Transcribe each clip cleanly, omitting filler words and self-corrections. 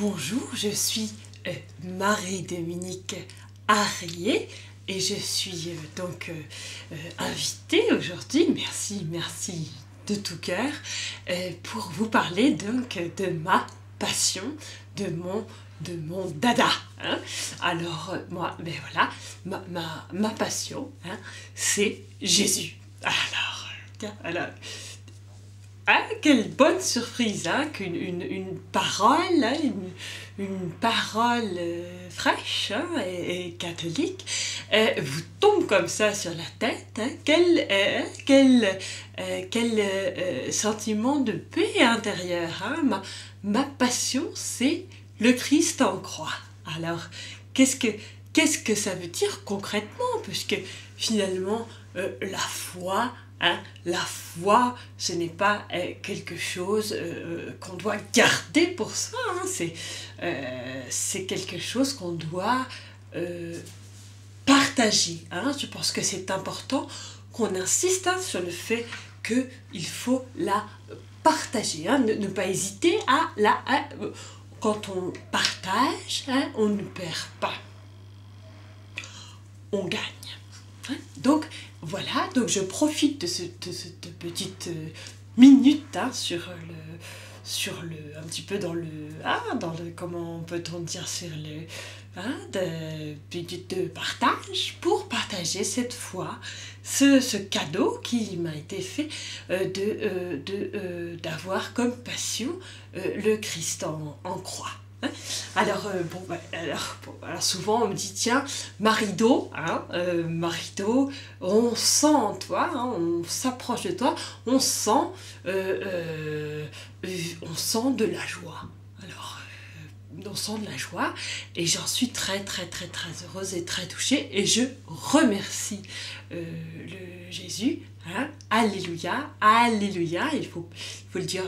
Bonjour, je suis Marie-Dominique Arrier et je suis invitée aujourd'hui, merci de tout cœur, pour vous parler donc de ma passion, de mon dada. Hein. Alors moi, ben voilà, ma passion, hein, c'est Jésus. Alors, ah, quelle bonne surprise, hein, qu'une parole, hein, une parole fraîche, hein, et catholique vous tombe comme ça sur la tête. Hein. Quel sentiment de paix intérieure. Hein. Ma passion, c'est le Christ en croix. Alors, qu'est-ce que ça veut dire concrètement? Puisque finalement, la foi... Hein, la foi, ce n'est pas quelque chose qu'on doit garder pour soi, hein, c'est quelque chose qu'on doit partager. Hein. Je pense que c'est important qu'on insiste, hein, sur le fait qu'il faut la partager. Hein. Ne pas hésiter à la... quand on partage, hein, on ne perd pas, on gagne. Donc voilà, donc je profite de cette petite minute, hein, un petit peu dans le comment peut-on dire, sur le de partage, pour partager cette fois ce cadeau qui m'a été fait d'avoir comme passion le Christ en croix. Hein. Alors, alors souvent on me dit, tiens, Marido, hein, Marido, on sent toi, hein, on s'approche de toi, on sent de la joie. Alors, on sent de la joie et j'en suis très heureuse et très touchée et je remercie le Jésus. Hein, alléluia, alléluia, il faut le dire.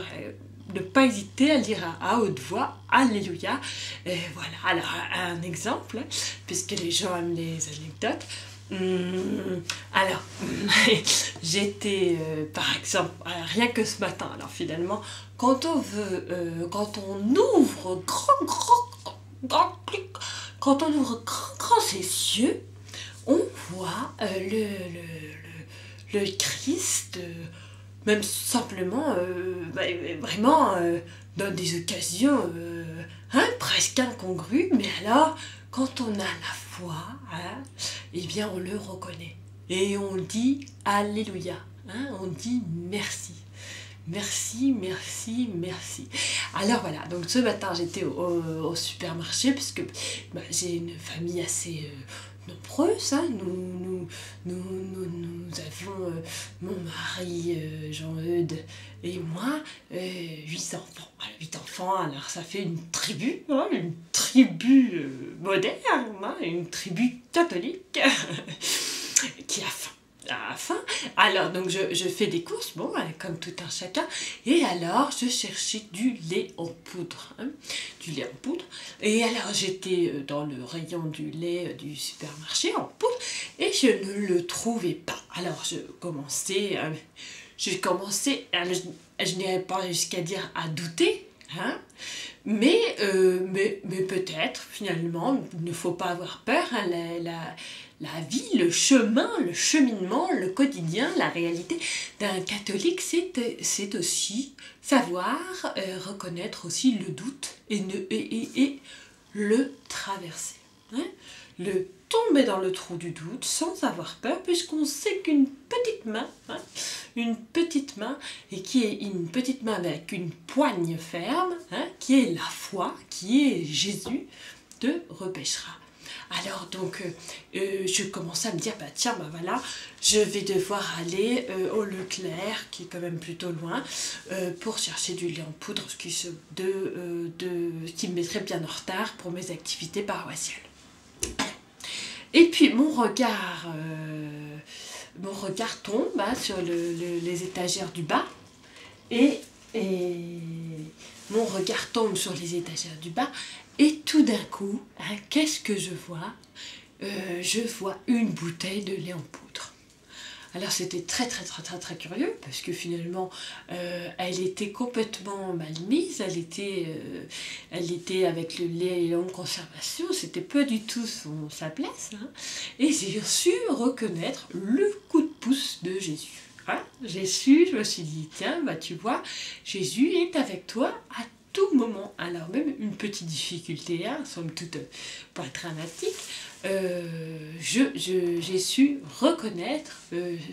Ne pas hésiter à le dire à haute voix, alléluia. Et voilà, alors un exemple, puisque les gens aiment les anecdotes. Alors, j'étais, par exemple, rien que ce matin, alors finalement, quand on ouvre quand on ouvre grand ses yeux, on voit le Christ, même simplement, vraiment, dans des occasions presque incongrues, mais alors, quand on a la foi, hein, eh bien on le reconnaît. Et on dit Alléluia, hein, on dit merci. Merci. Alors voilà, donc ce matin j'étais au supermarché, puisque j'ai une famille assez... nombreuses, hein. Nous avions mon mari Jean-Eudes et moi 8 enfants. 8 enfants, alors ça fait une tribu, hein, une tribu moderne, hein, une tribu catholique qui a faim. Alors donc je fais des courses, bon, comme tout un chacun, et alors je cherchais du lait en poudre, hein, du lait en poudre, et alors j'étais dans le rayon du lait du supermarché en poudre, et je ne le trouvais pas. Alors je commençais, je n'irais pas jusqu'à dire à douter, hein, mais peut-être finalement il ne faut pas avoir peur, hein, la vie, le chemin, le cheminement, le quotidien, la réalité d'un catholique, c'est aussi savoir reconnaître aussi le doute et le traverser. Hein, le tomber dans le trou du doute sans avoir peur, puisqu'on sait qu'une petite main, hein, et qui est une petite main avec une poigne ferme, hein, qui est la foi, qui est Jésus, te repêchera. Alors donc, je commençais à me dire, tiens, voilà, je vais devoir aller au Leclerc, qui est quand même plutôt loin, pour chercher du lait en poudre, ce qui me mettrait bien en retard pour mes activités paroissiales. Et puis mon regard tombe, hein, sur les étagères du bas, et mon regard tombe sur les étagères du bas, et tout d'un coup, hein, qu'est-ce que je vois? Je vois une bouteille de lait en poudre. Alors c'était très curieux, parce que finalement, elle était complètement mal mise, elle était avec le lait et longue conservation, c'était pas du tout sa place, hein. Et j'ai su reconnaître le coup de pouce de Jésus. Hein, je me suis dit, tiens, bah tu vois, Jésus est avec toi à tout moment. Alors même une petite difficulté, hein, somme toute pas dramatique, j'ai su reconnaître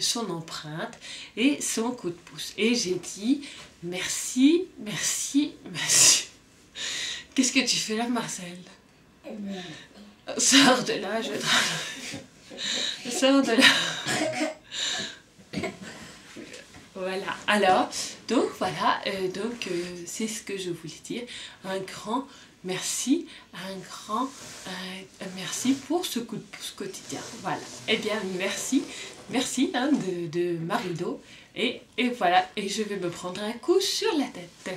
son empreinte et son coup de pouce. Et j'ai dit, merci. Qu'est-ce que tu fais là, Marcel? Sors de là, sors de là. Voilà, alors, donc voilà, c'est ce que je voulais dire. Un grand merci, merci pour ce coup de pouce quotidien. Voilà, eh bien merci hein, de Marie-Do. Et voilà, et je vais me prendre un coup sur la tête.